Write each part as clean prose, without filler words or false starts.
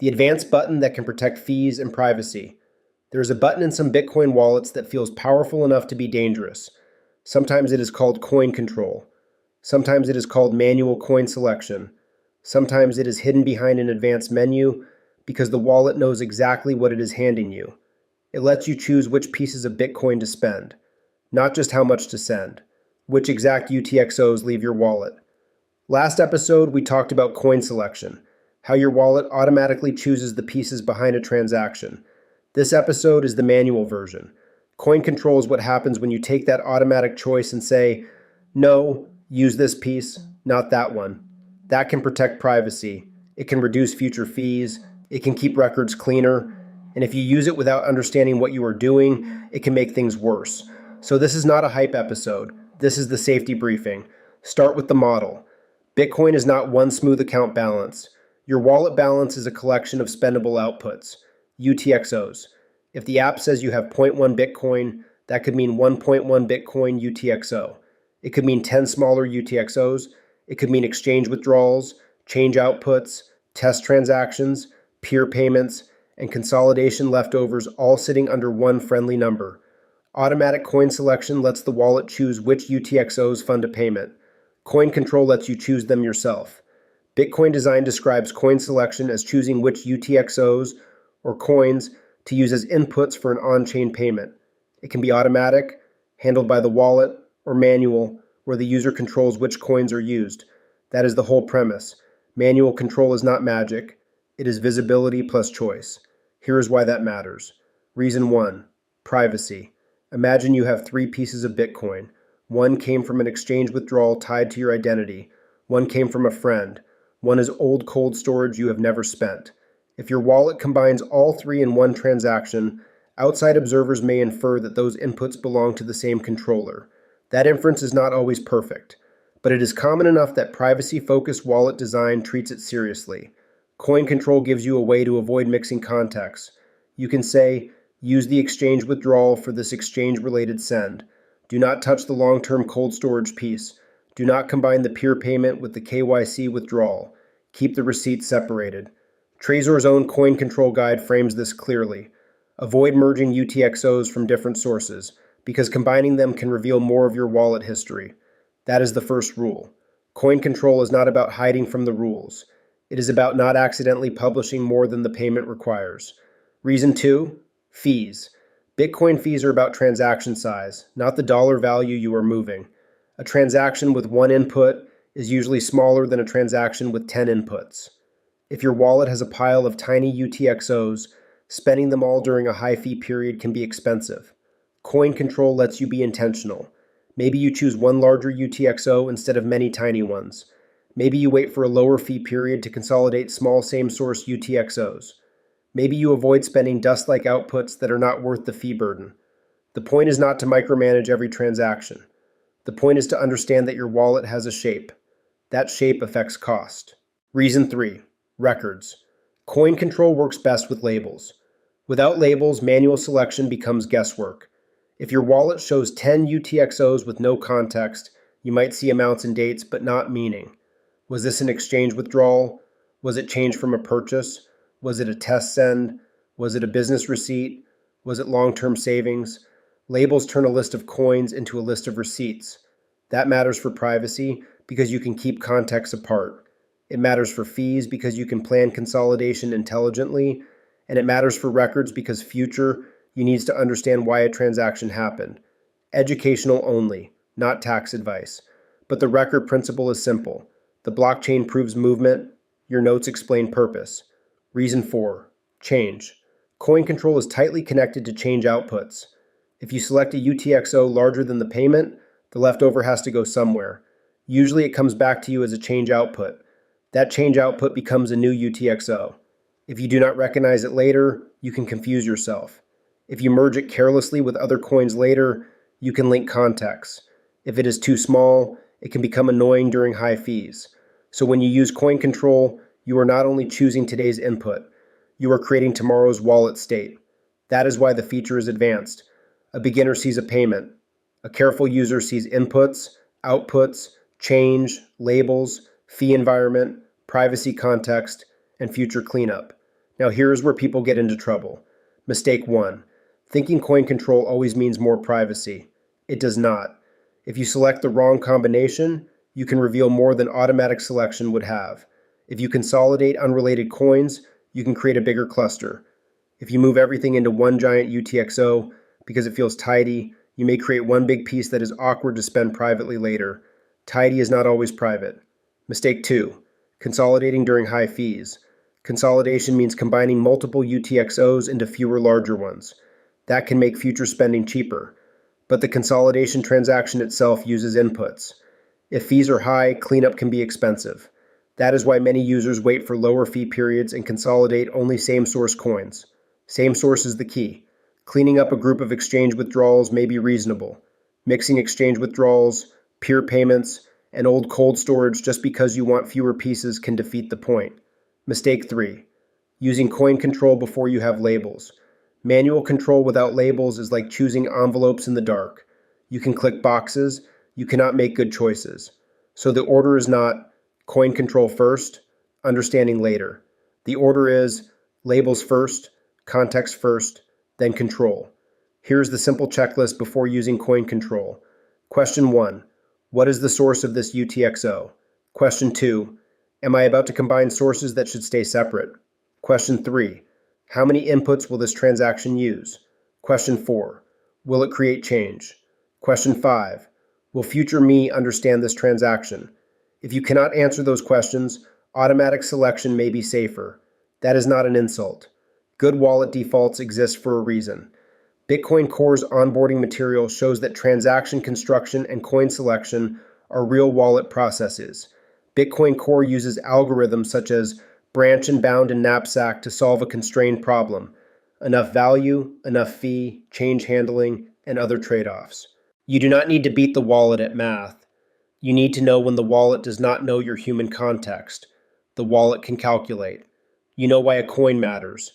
The advanced button that can protect fees and privacy. There is a button in some Bitcoin wallets that feels powerful enough to be dangerous. Sometimes it is called coin control. Sometimes it is called manual coin selection. Sometimes it is hidden behind an advanced menu because the wallet knows exactly what it is handing you. It lets you choose which pieces of Bitcoin to spend, not just how much to send, which exact UTXOs leave your wallet. Last episode, we talked about coin selection, how your wallet automatically chooses the pieces behind a transaction. This episode is the manual version. Coin control is what happens when you take that automatic choice and say, no, use this piece, not that one. That can protect privacy. It can reduce future fees. It can keep records cleaner. And if you use it without understanding what you are doing, it can make things worse. So this is not a hype episode. This is the safety briefing. Start with the model. Bitcoin is not one smooth account balance. Your wallet balance is a collection of spendable outputs, UTXOs. If the app says you have 0.1 Bitcoin, that could mean 1.1 Bitcoin UTXO. It could mean 10 smaller UTXOs. It could mean exchange withdrawals, change outputs, test transactions, peer payments, and consolidation leftovers all sitting under one friendly number. Automatic coin selection lets the wallet choose which UTXOs fund a payment. Coin control lets you choose them yourself. Bitcoin Design describes coin selection as choosing which UTXOs or coins to use as inputs for an on-chain payment. It can be automatic, handled by the wallet, or manual, where the user controls which coins are used. That is the whole premise. Manual control is not magic. It is visibility plus choice. Here is why that matters. Reason 1, privacy. Imagine you have 3 pieces of Bitcoin. One came from an exchange withdrawal tied to your identity. One came from a friend. One is old cold storage you have never spent. If your wallet combines all 3 in one transaction, outside observers may infer that those inputs belong to the same controller. That inference is not always perfect, but it is common enough that privacy-focused wallet design treats it seriously. Coin control gives you a way to avoid mixing contexts. You can say, use the exchange withdrawal for this exchange-related send. Do not touch the long-term cold storage piece. Do not combine the peer payment with the KYC withdrawal. Keep the receipts separated. Trezor's own coin control guide frames this clearly. Avoid merging UTXOs from different sources, because combining them can reveal more of your wallet history. That is the first rule. Coin control is not about hiding from the rules. It is about not accidentally publishing more than the payment requires. Reason 2, fees. Bitcoin fees are about transaction size, not the dollar value you are moving. A transaction with 1 input is usually smaller than a transaction with 10 inputs. If your wallet has a pile of tiny UTXOs, spending them all during a high fee period can be expensive. Coin control lets you be intentional. Maybe you choose one larger UTXO instead of many tiny ones. Maybe you wait for a lower fee period to consolidate small same-source UTXOs. Maybe you avoid spending dust-like outputs that are not worth the fee burden. The point is not to micromanage every transaction. The point is to understand that your wallet has a shape. That shape affects cost. Reason 3, records. Coin control works best with labels. Without labels, manual selection becomes guesswork. If your wallet shows 10 UTXOs with no context, you might see amounts and dates, but not meaning. Was this an exchange withdrawal? Was it change from a purchase? Was it a test send? Was it a business receipt? Was it long-term savings? Labels turn a list of coins into a list of receipts. That matters for privacy because you can keep context apart. It matters for fees because you can plan consolidation intelligently. And it matters for records because you need to understand why a transaction happened. Educational only, not tax advice. But the record principle is simple. The blockchain proves movement. Your notes explain purpose. Reason 4, change. Coin control is tightly connected to change outputs. If you select a UTXO larger than the payment, the leftover has to go somewhere. Usually it comes back to you as a change output. That change output becomes a new UTXO. If you do not recognize it later, you can confuse yourself. If you merge it carelessly with other coins later, you can link contexts. If it is too small, it can become annoying during high fees. So when you use coin control, you are not only choosing today's input, you are creating tomorrow's wallet state. That is why the feature is advanced. A beginner sees a payment. A careful user sees inputs, outputs, change, labels, fee environment, privacy context, and future cleanup. Now here's where people get into trouble. Mistake 1. Thinking coin control always means more privacy. It does not. If you select the wrong combination, you can reveal more than automatic selection would have. If you consolidate unrelated coins, you can create a bigger cluster. If you move everything into one giant UTXO because it feels tidy, you may create one big piece that is awkward to spend privately later. Tidy is not always private. Mistake 2. Consolidating during high fees. Consolidation means combining multiple UTXOs into fewer larger ones. That can make future spending cheaper. But the consolidation transaction itself uses inputs. If fees are high, cleanup can be expensive. That is why many users wait for lower fee periods and consolidate only same source coins. Same source is the key. Cleaning up a group of exchange withdrawals may be reasonable. Mixing exchange withdrawals, peer payments, and old cold storage just because you want fewer pieces can defeat the point. Mistake 3. Using coin control before you have labels. Manual control without labels is like choosing envelopes in the dark. You can click boxes, you cannot make good choices. So the order is not coin control first, understanding later. The order is labels first, context first, then control. Here's the simple checklist before using coin control. Question 1. What is the source of this UTXO? Question 2. Am I about to combine sources that should stay separate? Question 3. How many inputs will this transaction use? Question 4. Will it create change? Question 5. Will future me understand this transaction? If you cannot answer those questions, automatic selection may be safer. That is not an insult. Good wallet defaults exist for a reason. Bitcoin Core's onboarding material shows that transaction construction and coin selection are real wallet processes. Bitcoin Core uses algorithms such as branch and bound and knapsack to solve a constrained problem. Enough value, enough fee, change handling, and other trade-offs. You do not need to beat the wallet at math. You need to know when the wallet does not know your human context. The wallet can calculate. You know why a coin matters.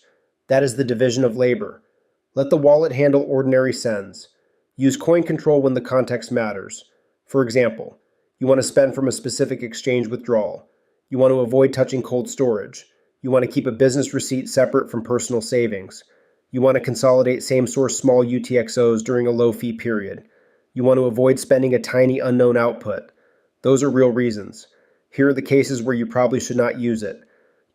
That is the division of labor. Let the wallet handle ordinary sends. Use coin control when the context matters. For example, you want to spend from a specific exchange withdrawal. You want to avoid touching cold storage. You want to keep a business receipt separate from personal savings. You want to consolidate same-source small UTXOs during a low-fee period. You want to avoid spending a tiny unknown output. Those are real reasons. Here are the cases where you probably should not use it.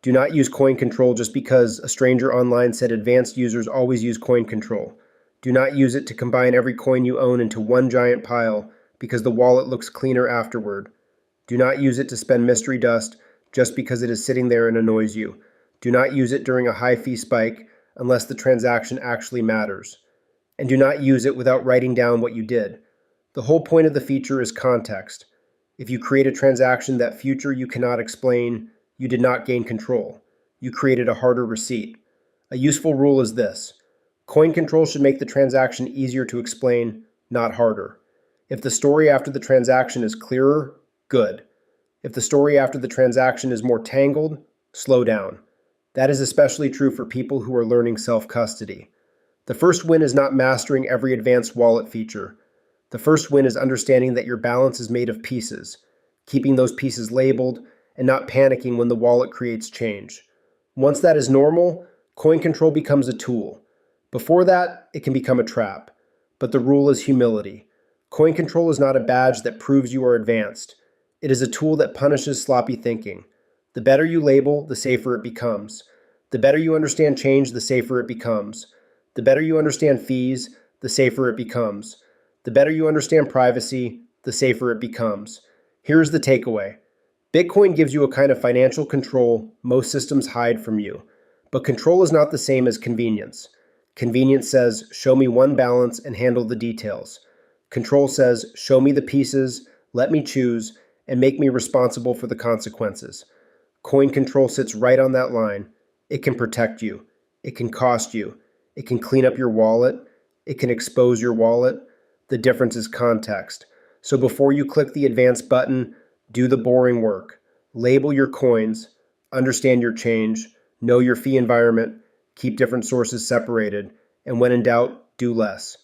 Do not use coin control just because a stranger online said advanced users always use coin control. Do not use it to combine every coin you own into one giant pile because the wallet looks cleaner afterward. Do not use it to spend mystery dust just because it is sitting there and annoys you. Do not use it during a high fee spike unless the transaction actually matters. And do not use it without writing down what you did. The whole point of the feature is context. If you create a transaction that future you cannot explain, you did not gain control. You created a harder receipt. A useful rule is this. Coin control should make the transaction easier to explain, not harder. If the story after the transaction is clearer, good. If the story after the transaction is more tangled, slow down. That is especially true for people who are learning self-custody. The first win is not mastering every advanced wallet feature. The first win is understanding that your balance is made of pieces, keeping those pieces labeled, and not panicking when the wallet creates change. Once that is normal, coin control becomes a tool. Before that, it can become a trap. But the rule is humility. Coin control is not a badge that proves you are advanced. It is a tool that punishes sloppy thinking. The better you label, the safer it becomes. The better you understand change, the safer it becomes. The better you understand fees, the safer it becomes. The better you understand privacy, the safer it becomes. Here's the takeaway. Bitcoin gives you a kind of financial control most systems hide from you. But control is not the same as convenience. Convenience says, show me one balance and handle the details. Control says, show me the pieces, let me choose, and make me responsible for the consequences. Coin control sits right on that line. It can protect you. It can cost you. It can clean up your wallet. It can expose your wallet. The difference is context. So before you click the advanced button, do the boring work. Label your coins, understand your change, know your fee environment, keep different sources separated, and when in doubt, do less.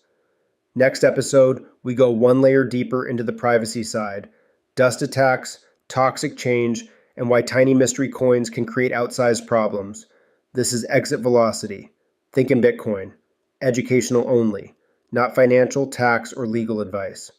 Next episode, we go one layer deeper into the privacy side. Dust attacks, toxic change, and why tiny mystery coins can create outsized problems. This is exit velocity. Think in Bitcoin. Educational only, not financial, tax, or legal advice.